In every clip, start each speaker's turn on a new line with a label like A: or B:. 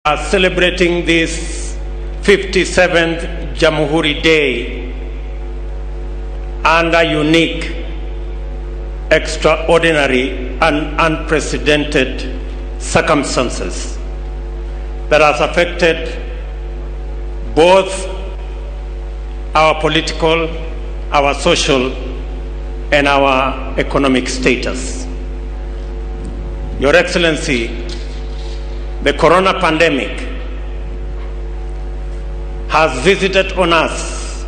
A: are celebrating this 57th Jamhuri Day under unique, extraordinary and unprecedented circumstances that has affected both our political, our social, and our economic status. Your Excellency, the corona pandemic has visited on us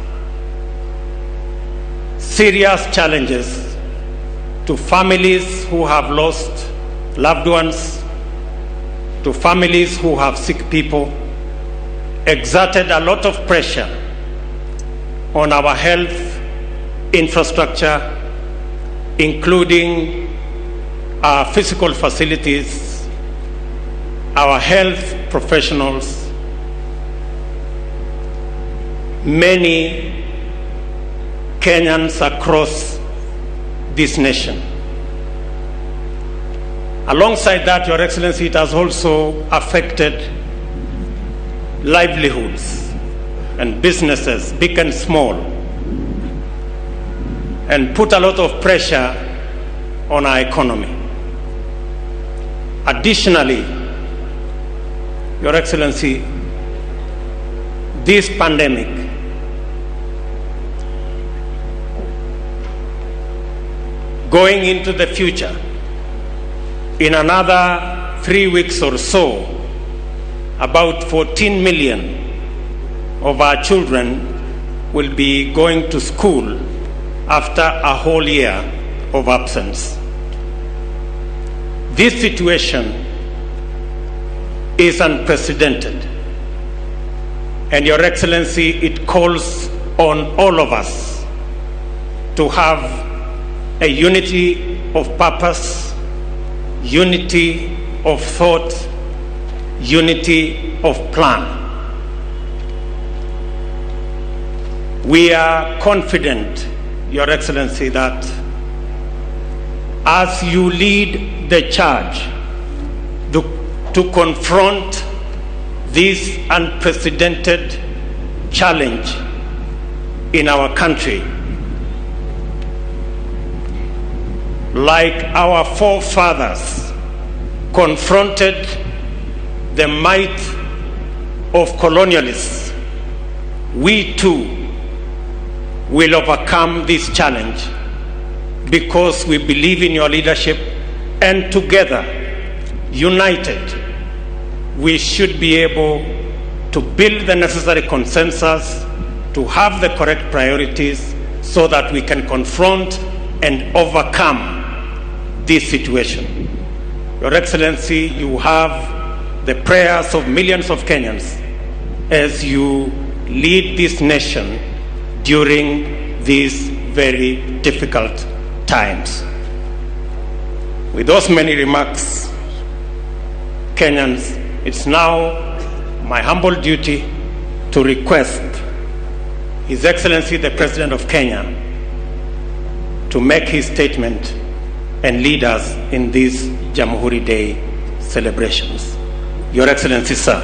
A: serious challenges to families who have lost loved ones, to families who have sick people, exerted a lot of pressure on our health infrastructure, including our physical facilities, our health professionals. Many Kenyans across this nation. Alongside that, Your Excellency, it has also affected livelihoods and businesses, big and small, and put a lot of pressure on our economy. Additionally, Your Excellency, this pandemic going into the future, in another 3 weeks or so, about 14 million of our children will be going to school after a whole year of absence. This situation is unprecedented, and Your Excellency, it calls on all of us to have a unity of purpose, unity of thought, unity of plan. We are confident, Your Excellency, that as you lead the charge to confront this unprecedented challenge in our country, like our forefathers confronted the might of colonialists, we too will overcome this challenge, because we believe in your leadership, and together, united, we should be able to build the necessary consensus, to have the correct priorities, so that we can confront and overcome this situation. Your Excellency, you have the prayers of millions of Kenyans as you lead this nation during these very difficult times. With those many remarks, Kenyans, it's now my humble duty to request His Excellency the President of Kenya to make his statement and lead us in these Jamhuri Day celebrations. Your Excellency, sir.